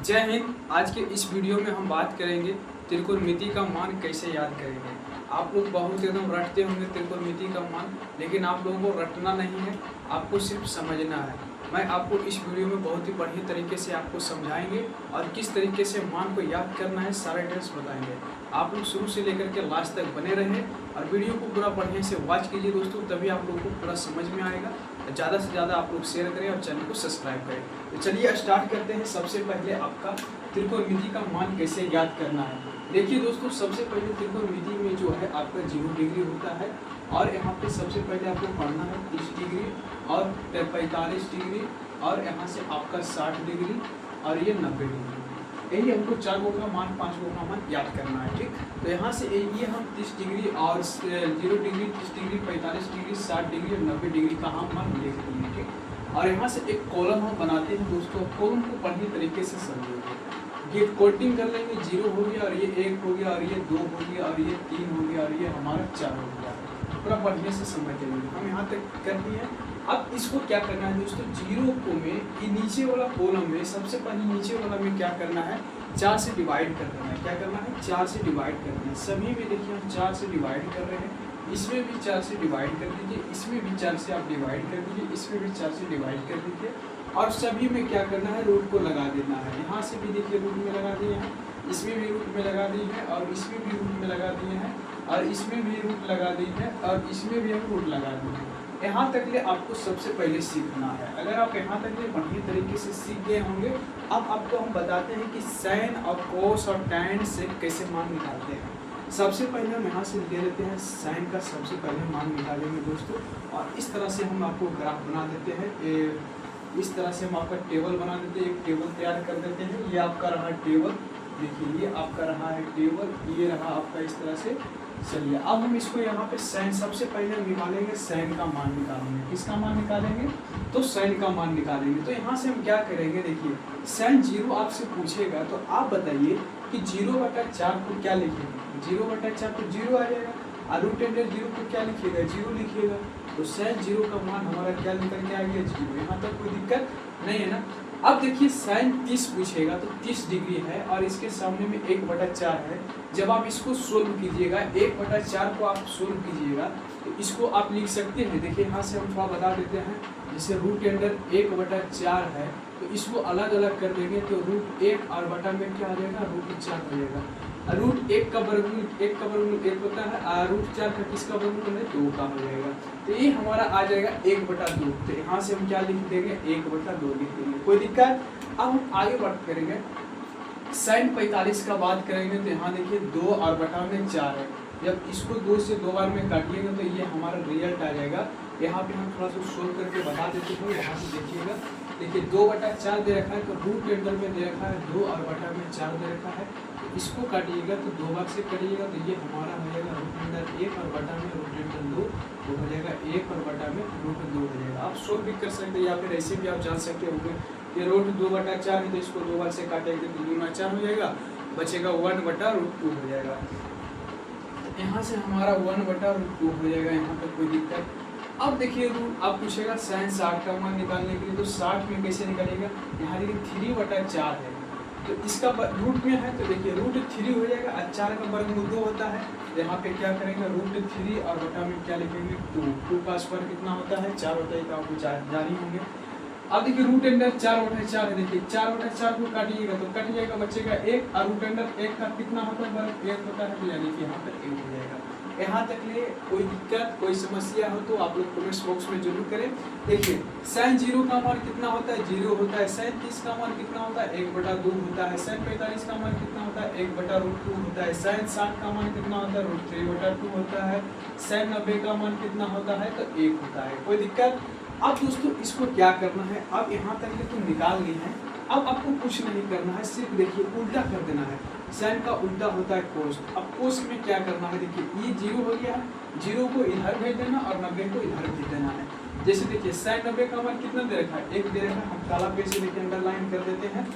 जय हिंद। आज के इस वीडियो में हम बात करेंगे त्रिकोणमिति का मान कैसे याद करेंगे। आप लोग बहुत एकदम रटते होंगे त्रिकोणमिति का मान, लेकिन आप लोगों को रटना नहीं है, आपको सिर्फ समझना है। मैं आपको इस वीडियो में बहुत ही बढ़िया तरीके से आपको समझाएंगे और किस तरीके से मान को याद करना है सारे डिटेल्स बताएंगे। आप लोग शुरू से लेकर के लास्ट तक बने रहें और वीडियो को पूरा बढ़िया से वॉच कीजिए दोस्तों, तभी आप लोगों को पूरा समझ में आएगा। ज़्यादा से ज़्यादा आप लोग शेयर करें और चैनल को सब्सक्राइब करें। तो चलिए स्टार्ट करते हैं। सबसे पहले आपका त्रिकोणमिति का मान कैसे याद करना है। देखिए दोस्तों, सबसे पहले त्रिकोणमिति में जो है आपका 0 डिग्री होता है और यहाँ पे सबसे पहले आपको पढ़ना है 30 डिग्री और 45 डिग्री और यहाँ से आपका 60 डिग्री और ये 90 डिग्री। यही हमको 4 गो का मान 5 गो का मान याद करना है, ठीक। तो यहाँ से ये हम 30 डिग्री और 0 डिग्री 30 डिग्री 45 डिग्री 60 डिग्री और 90 डिग्री का हम मान लिख देंगे, ठीक। और यहाँ से एक कॉलम हम बनाते हैं दोस्तों। कॉलम को बढ़िया तरीके से समझेंगे। ये कोटिंग कर लेंगे, 0 हो गया और ये 1 हो गया और ये 2 हो गया और ये 3 हो गया और ये हमारा 4 हो गया। पूरा बढ़िया से समझ लेंगे। हम यहाँ तक कर दिए। अब इसको क्या करना है दोस्तों, 0 को में ये नीचे वाला कॉलम में सबसे पहले नीचे वाला में क्या करना है, 4 से डिवाइड कर देना है। क्या करना है, 4 से डिवाइड कर देना है। सभी में देखिए हम 4 से डिवाइड कर रहे हैं। इसमें भी 4 से डिवाइड कर दीजिए, इसमें भी 4 से आप डिवाइड कर दीजिए, इसमें भी 4 से डिवाइड कर दीजिए और सभी में क्या करना है, रूट को लगा देना है। यहाँ से भी देखिए रूट में लगा दिए हैं, इसमें भी रूट में लगा दी है और इसमें भी रूट में लगा दिए हैं और इसमें भी रूट लगा दी है और इसमें भी हम रूट लगा दिए हैं। यहाँ तक ले आपको सबसे पहले सीखना है। अगर आप यहाँ तक ले बढ़िया तरीके से सीख गए होंगे, अब आपको हम बताते हैं कि साइन और कोस और टैन से कैसे मान निकालते हैं। सबसे पहले हम यहाँ से दे देते हैं साइन का सबसे पहले मान निकालेंगे दोस्तों। और इस तरह से हम आपको ग्राफ बना देते हैं। इस तरह से हम आपका टेबल बना देते हैं, एक टेबल तैयार कर देते हैं। ये आपका रहा टेबल, देखिए ये आपका रहा है टेबल, ये रहा आपका इस तरह से। चलिए अब हम इसको यहाँ पे साइन सबसे पहले हम निकालेंगे, साइन का मान निकालेंगे। किसका मान निकालेंगे, तो साइन का मान निकालेंगे। तो यहाँ से हम क्या करेंगे, देखिए साइन 0 आपसे पूछेगा तो आप बताइए कि 0/4 को क्या लिखेंगे। 0/4 तो 0 आ जाएगा और रूट अंडर 0 को क्या लिखिएगा, 0 लिखिएगा। तो साइन 0 का मान हमारा क्या निकल के आ गया, 0। यहाँ तक कोई दिक्कत नहीं है ना। अब देखिए साइन 30 पूछेगा तो 30 डिग्री है और इसके सामने में 1/4 है। जब आप इसको सोल्व कीजिएगा, 1/4 को आप सोल्व कीजिएगा तो इसको आप लिख सकते हैं। देखिए यहाँ से हम थोड़ा बता देते हैं। जैसे रूट अंडर 1/4 है तो इसको अलग अलग कर देंगे तो रूट 1 और बटा में क्या आ जाएगा, रूट 4 हो जाएगा। रूट 1 का वर्गमूल 1 का वर्गमूल 1 होता है और रूट 4 का किसका वर्गमूल है, 2 का हो जाएगा। तो ये हमारा आ जाएगा 1/2। तो यहाँ से हम क्या लिख देंगे, 1/2 लिख देंगे, कोई दिक्कत। अब हम आगे बात करेंगे, साइन 45 का बात करेंगे तो यहाँ देखिए 2 और बटा में 4 है। जब इसको 2 से 2 बार में काटिएगा तो ये हमारा रिजल्ट आ जाएगा। यहाँ पे हम थोड़ा सा सोल्व करके बता देते हैं। यहाँ से देखिएगा, देखिए 2/4 दे रखा है तो रूट अंडर में दे रखा है 2 और बटा में 4 दे रखा है। तो इसको काटिएगा तो 2 बार से काटिएगा तो ये हमारा हो जाएगा रूट अंडर 1 और बटा में रूट अंडर 2, तो हो जाएगा 1 और बटा में रूट 2 हो जाएगा। आप सोल्व भी कर सकते हैं या फिर ऐसे भी आप जान सकते होंगे। ये रूट 2/4 है तो इसको 2 बार से काटेंगे तो 2×4 हो जाएगा, बचेगा 1/√2 हो जाएगा। यहाँ से हमारा 1/√2 हो जाएगा, यहाँ तक कोई दिक्कत। अब देखिए रूट अब पूछेगा साइन 60 का मान निकालने के लिए, तो 60 में कैसे निकालेगा। यहाँ देखिए 3/4 है तो इसका रूट में है तो देखिए रूट 3 हो जाएगा और 4 का वर्गमूल 2 होता है। तो यहाँ पे क्या करेंगे, रूट 3 और बटा में क्या लिखेंगे, 2 का स्क्वायर कितना होता है, 4 होता है, तो आपको जानी होंगे। अब देखिए रूट अंडर 4/4 है, देखिए 4/4 को काटिएगा तो कट जाएगा, बचेगा 1 और रूट अंडर 1 का कितना होता है, 1 होता है, तो यानी कि यहाँ पर 1 हो जाएगा। यहाँ तक ले कोई दिक्कत कोई समस्या हो तो आप लोग कमेंट्स बॉक्स में जरूर करें। देखिए साइन 0 का मान कितना होता है, 0 होता है। साइन 30 का मान कितना होता है, 1/2 होता है। साइन 45 का मान कितना होता है, 1/√2 होता है। साइन 60 का मान कितना होता है, √3/2 होता है। साइन 90 का मान कितना होता है, तो 1 होता है, कोई दिक्कत। अब दोस्तों इसको क्या करना है, अब यहाँ तक तो निकाल ली है। अब आपको कुछ नहीं करना है, सिर्फ देखिए उल्टा कर देना है। साइन का उल्टा होता है कोस। अब कोस में क्या करना है, देखिए ये 0 हो गया, 0 को इधर भेज देना और 90 को इधर भेज देना है। जैसे देखिए साइन 90 का मान कितना दे रखा है, 1 दे रखा है। हम काला पेज से देखिए अंडरलाइन कर देते हैं।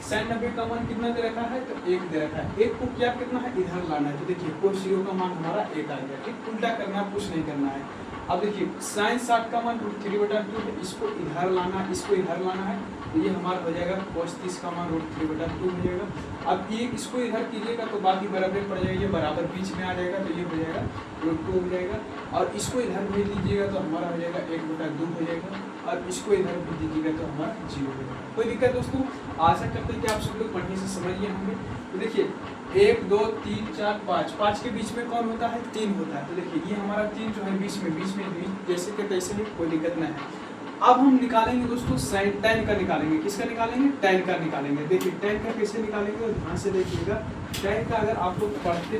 साइन 90 का मान कितना दे रखा है, तो 1 दे रखा है। 1 को क्या करना है, इधर लाना है। तो देखिए कोस 0 का मान हमारा 1 आ गया, ठीक। उल्टा करना, कुछ नहीं करना है। अब देखिए sin 60 का मान √3/2 है, इसको इधर लाना है, इसको इधर लाना है, तो ये हमारा हो जाएगा cos 30 का मान √3/2 हो जाएगा। अब ये इसको इधर कीजिएगा तो बाकी बराबर पड़ जाएगा, ये बराबर बीच में आ जाएगा, तो ये हो जाएगा √2 हो जाएगा। और इसको इधर भेज दीजिएगा तो हमारा हो जाएगा 1/2 हो जाएगा, और इसको इधर भेज दीजिएगा तो हमारा 0 हो जाएगा। कोई दिक्कत दोस्तों? आशा करते हैं कि आप सब लोग बढ़िया से समझ गए होंगे। तो देखिए 1 2 3 4 5 के बीच में कौन होता है? 3 होता है। तो देखिए ये हमारा 3 जो है बीच में जैसे के तैसे ही, कोई दिक्कत नहीं है। अब हम निकालेंगे दोस्तों sin tan का निकालेंगे। किसका निकालेंगे? tan का निकालेंगे। देखिए tan का कैसे निकालेंगे, और ध्यान से देखिएगा। tan का अगर आप लोग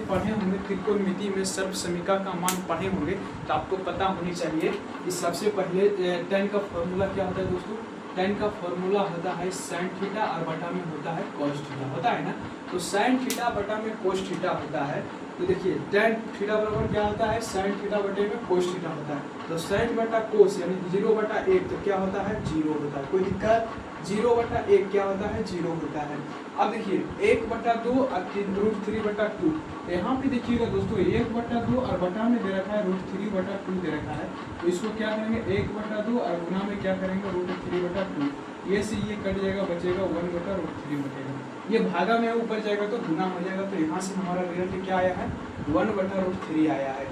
पढ़े होंगे त्रिकोणमिति में सर्वसमीका का मान पढ़े होंगे तो आपको पता होनी चाहिए कि सबसे पहले tan का फॉर्मूला क्या होता है दोस्तों? tan का फॉर्मूला होता है sin थीटा और बटा में होता है cos थीटा, होता है ना। तो sin थीटा बटा में cos थीटा होता है। तो देखिए tan थीटा बराबर क्या होता है? sin थीटा बटे में cos थीटा होता है। तो sin बटा cos यानी 0/1 तो क्या होता है? 0 होता है। कोई दिक्कत? 0/1 क्या होता है? 0 होता है। अब देखिए 1/2 और √3/2, यहाँ पे देखिएगा दोस्तों 1/2 और बटा में दे रखा है √3/2 दे रखा है। तो इसको क्या करेंगे? 1/2 और गुना में क्या करेंगे? √3/2। ये से ये कट जाएगा, बचेगा 1/√3 बचेगा। ये भागा में ऊपर जाएगा तो गुना हो जाएगा। तो यहाँ से हमारा रिजल्ट क्या आया है? 1/√3 आया है।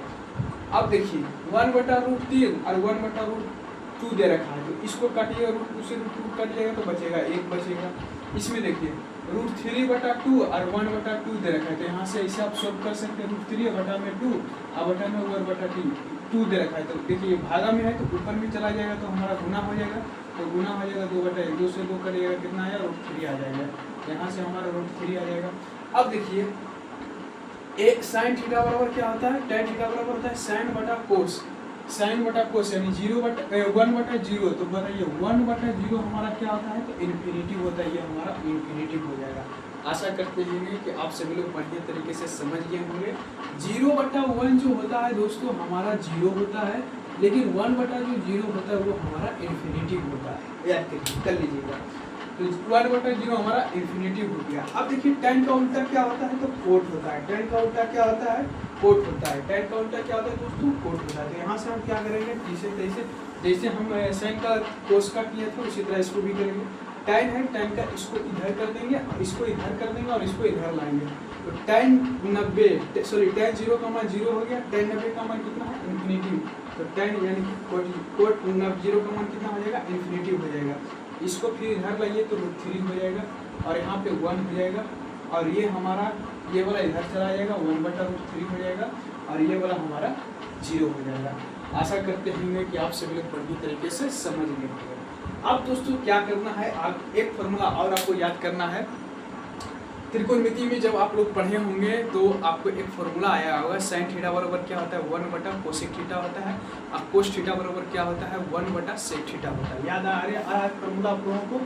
अब देखिए 1/√3 और 1/√2 दे रखा है, तो इसको काटिएगा, √2 से √2 कट जाएगा तो बचेगा 1 बचेगा। इसमें देखिए √3/2 और 1/2 दे रखा है, तो यहाँ से ऐसे आप सॉल्व कर सकते हैं। √3 बटा में 2 और बटा में 1/2 दे रखा है। तो देखिए भागा में है तो ऊपर में चला जाएगा तो हमारा गुना हो जाएगा। तो गुना हो जाएगा 2/1, 2 से 2 करिएगा कितना आया? √3 आ जाएगा। यहाँ से हमारा √3 आ जाएगा। अब देखिए एक sin थीटा बराबर क्या होता है? tan थीटा बराबर होता है sin बटा cos। sin बटा cos यानी 1/0। तो बताइए 1/0 हमारा क्या होता है? तो इन्फिनिटी होता है। ये हमारा इन्फिनिटी हो जाएगा। आशा करते हैं कि आप सभी लोग बढ़िया तरीके से समझ गए होंगे। 0/1 जो होता है दोस्तों हमारा 0 होता है, लेकिन 1/0 होता है वो हमारा इन्फिनिटी होता है। याद कर लीजिएगा। तो 1/0 हमारा इन्फिनिटी हो गया। अब देखिए tan का उल्टा क्या होता है? तो कोट होता है। tan का उल्टा क्या होता है? कोट होता है। tan का उल्टा क्या होता है दोस्तों? कोट होता है। तो यहाँ से हम क्या करेंगे? जैसे हम sin का cos का किया था उसी तरह इसको भी करेंगे। tan है, tan का इसको इधर कर देंगे, इसको इधर कर देंगे और इसको इधर लाएंगे। तो tan 0 का मान 0 हो गया। tan 90 का मान कितना है? इन्फिनिटी। तो tan यानी कोट 0 का मान कितना हो जाएगा? इन्फिनिटी हो जाएगा। इसको फिर इधर लाइए तो √3 हो जाएगा, और यहाँ पे 1 हो जाएगा, और ये हमारा ये वाला इधर चला जाएगा 1/√3 हो जाएगा, और ये वाला हमारा 0 हो जाएगा। आशा करते हैं कि आप सभी लोग बढ़िया तरीके से समझ गए होंगे। अब दोस्तों क्या करना है? आप एक फॉर्मूला और आपको याद करना है। त्रिकोणमिति में जब आप लोग पढ़े होंगे तो आपको एक फॉर्मूला आया होगा। sin थीटा बराबर क्या होता है? 1/cosec थीटा होता है, और cos थीटा बराबर क्या होता है? 1/sec थीटा होता है। याद आ रहा है फॉर्मूला आप लोगों को?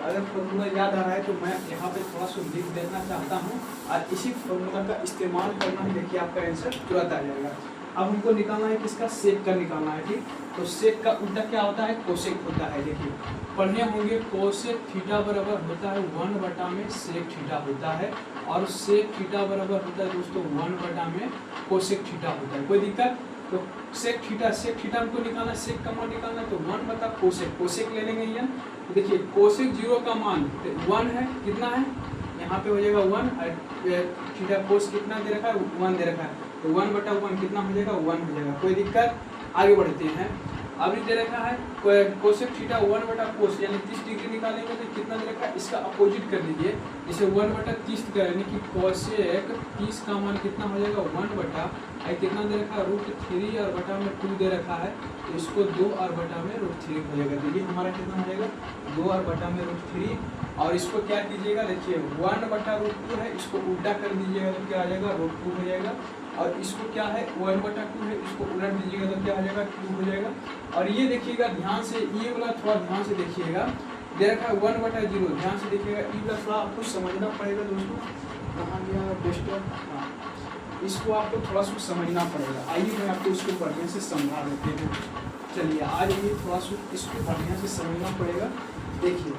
अगर फॉर्मूला याद आ रहा है तो मैं यहाँ पे थोड़ा सा लिख देना चाहता हूँ, और इसी फॉर्मूला का इस्तेमाल करना है। देखिए आपका आंसर तुरंत आ जाएगा। अब हमको निकालना है किसका? सेक का निकालना है। ठीक, तो सेक का उल्टा क्या होता है? कोसेक होता है। देखिए पढ़ने होंगे कोसेक थीटा बराबर होता है 1/sec थीटा होता है, और सेक थीटा बराबर होता है दोस्तों 1/में कोसेक थीटा होता है। कोई दिक्कत? तो सेक थीटा हमको निकालना, सेक का मान निकालना, तो 1/कोसेक, कोसेक ले लेंगे यहाँ। तो देखिए कोसेक 0 का मान 1 है, कितना है? यहाँ पे हो जाएगा 1, और थीटा कोस कितना दे रखा है? 1 दे रखा है, तो 1/1 कितना हो जाएगा? 1 हो जाएगा। कोई दिक्कत? आगे बढ़ते हैं। अभी दे रखा है कोसेक थीटा 1/cos यानी 30 डिग्री निकालेंगे तो कितना दे रखा है? इसका अपोजिट कर लीजिए, जैसे 1/30 का यानी कि कोसेक 30 का मान कितना हो जाएगा? 1/, कितना दे रखा है? √3 और बटा में 2 दे रखा है, तो इसको 2 और बटा में √3 हो जाएगा। तो ये हमारा कितना हो जाएगा? 2 और बटा में √3, और इसको क्या कीजिएगा? देखिए 1/√2 है, इसको उल्टा कर दीजिएगा तो क्या आ जाएगा? √2 हो जाएगा। और इसको क्या है? 1/2 है, इसको उलट दीजिएगा तो क्या हो जाएगा? 2 हो जाएगा। और ये देखिएगा ध्यान से, ये वाला थोड़ा ध्यान से देखिएगा, दे रखा है 1/0, ध्यान से देखिएगा। ये वाला थोड़ा आपको समझना पड़ेगा दोस्तों। कहाँ गया बेस्ट? हाँ, इसको आपको थोड़ा सा समझना पड़ेगा। आइए मैं आपको इसको बढ़िया से समझा देते हैं। चलिए आ जाइए, थोड़ा सा इसको बढ़िया से समझना पड़ेगा। देखिए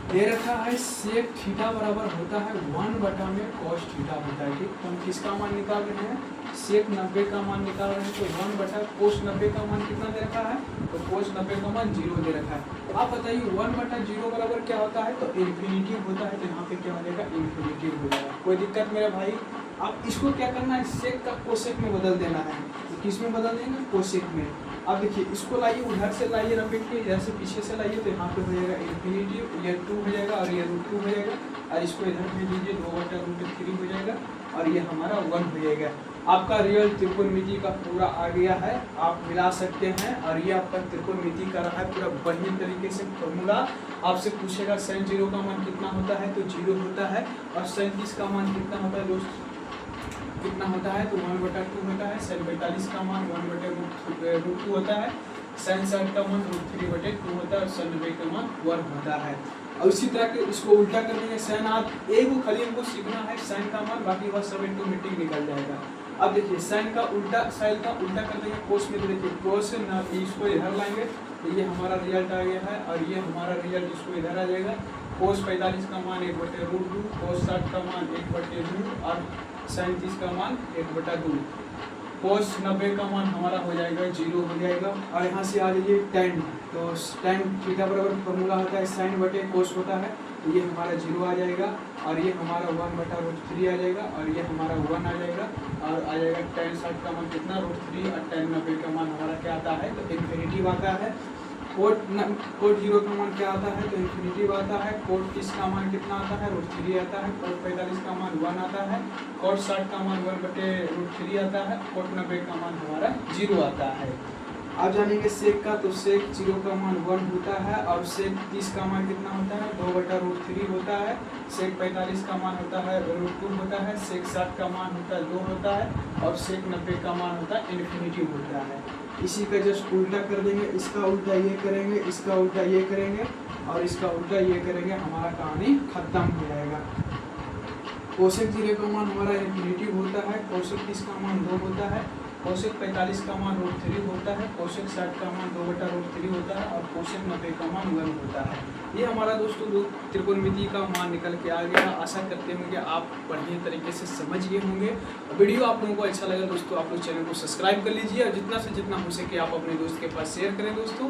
दे रखा है सेक थीटा बराबर होता है 1 बटा में cos थीटा होता है। ठीक, तो हम किसका मान निकाल रहे हैं, सेक 90 का मान निकाल रहे हैं। तो 1 बटा cos 90 का मान कितना दे रखा है, तो cos 90 का मान 0 दे रखा है। आप बताइए 1 बटा 0 बराबर क्या होता है, तो इन्फिनिटी होता है। तो यहाँ पे क्या हो जाएगा, इन्फिनिटी हो जाएगा। कोई दिक्कत मेरे भाई। अब इसको क्या करना है, सेक का कोसेक में बदल देना है। तो किस में बदल देंगे, कोसेक में। अब देखिए इसको लाइए, उधर से लाइए रफेक के, इधर से पीछे से लाइए, तो यहाँ पे हो जाएगा इन्फिनिटी, ये 2 हो जाएगा और ये √2 हो जाएगा। और इसको इधर भेज दीजिए, 2 बटा √3 हो जाएगा और ये हमारा 1 हो जाएगा। आपका रियल त्रिकोणमिति का पूरा आ गया है, आप मिला सकते हैं। और ये आपका त्रिकोणमिति का रहा है पूरा बढ़िया तरीके से फॉर्मूला। आपसे पूछेगा sin 0 का मान कितना होता है, तो 0 होता है। और sin 30 का मान कितना होता है दोस्त, कितना होता है, तो 1 बटा 2 होता है। sin 45 का मान 1 बटे √2 होता है। sin 60 का मान √3 बटे 2 होता है और sin 90 का मान 1 होता है। और इसी तरह के इसको उल्टा कर देंगे। sin आप एक को खाली हमको सीखना है sin का मान, बाकी वह सब ऑटोमेटिक निकल जाएगा। अब देखिए sin का उल्टा कर देंगे cos में। तो देखिए cos ना, इसको इधर लाएंगे तो ये हमारा रिजल्ट आ गया है और ये हमारा रिजल्ट इसको इधर आ जाएगा। cos 45 का मान 1 बटे √2, cos 60 का मान 1 बटे 2 और sin 30 का मान 1 बटा 2। cos 90 का मान हमारा हो जाएगा 0 हो जाएगा। और यहाँ से आ जाइए tan, तो tan थीटा बराबर फॉर्मूला होता है sin बटे cos होता है। तो ये हमारा 0 आ जाएगा और ये हमारा 1 बटा √3 आ जाएगा और ये हमारा 1 आ जाएगा। और आ जाएगा tan 60 का मान कितना, √3 और tan 90 का मान हमारा क्या आता है, तो इन्फिनिटी आता है। cot 0 का मान क्या आता है, तो इन्फिनिटी आता है। cot 30 का मान कितना आता है, √3 आता है। cot 45 का मान 1 आता है। cot 60 का मान 1 बटे √3 आता है। cot 90 का मान हमारा 0 आता है। अब जानेंगे सेक का, तो सेक 0 का मान 1 होता है और सेक 30 का मान कितना होता है, 2 बटा √3 होता है। सेक 45 का मान होता है √2 होता है। सेक 60 का मान होता है 2 होता है और सेक 90 का मान होता है इन्फिनिटी होता है। इसी का जस्ट उल्टा कर देंगे, इसका उल्टा ये करेंगे, इसका उल्टा ये करेंगे और इसका उल्टा ये करेंगे, हमारा कहानी खत्म हो जाएगा। कोसेक 0 का मान हमारा इन्फिनिटी होता है। कोसेक 30 का मान 2 होता है। कोसेक 45 का मान √3 होता है। कोसेक 60 का मान 2 बटा √3 होता है और कोसेक 90 का मान 1 होता है। ये हमारा दोस्तों दो त्रिकोणमिति का मान निकल के आ गया। आशा करते हैं कि आप बढ़िया तरीके से समझ गए होंगे। वीडियो आप लोगों को अच्छा लगा दोस्तों, आप लोग चैनल को सब्सक्राइब कर लीजिए और जितना से जितना हो सके आप अपने दोस्त के पास शेयर करें दोस्तों।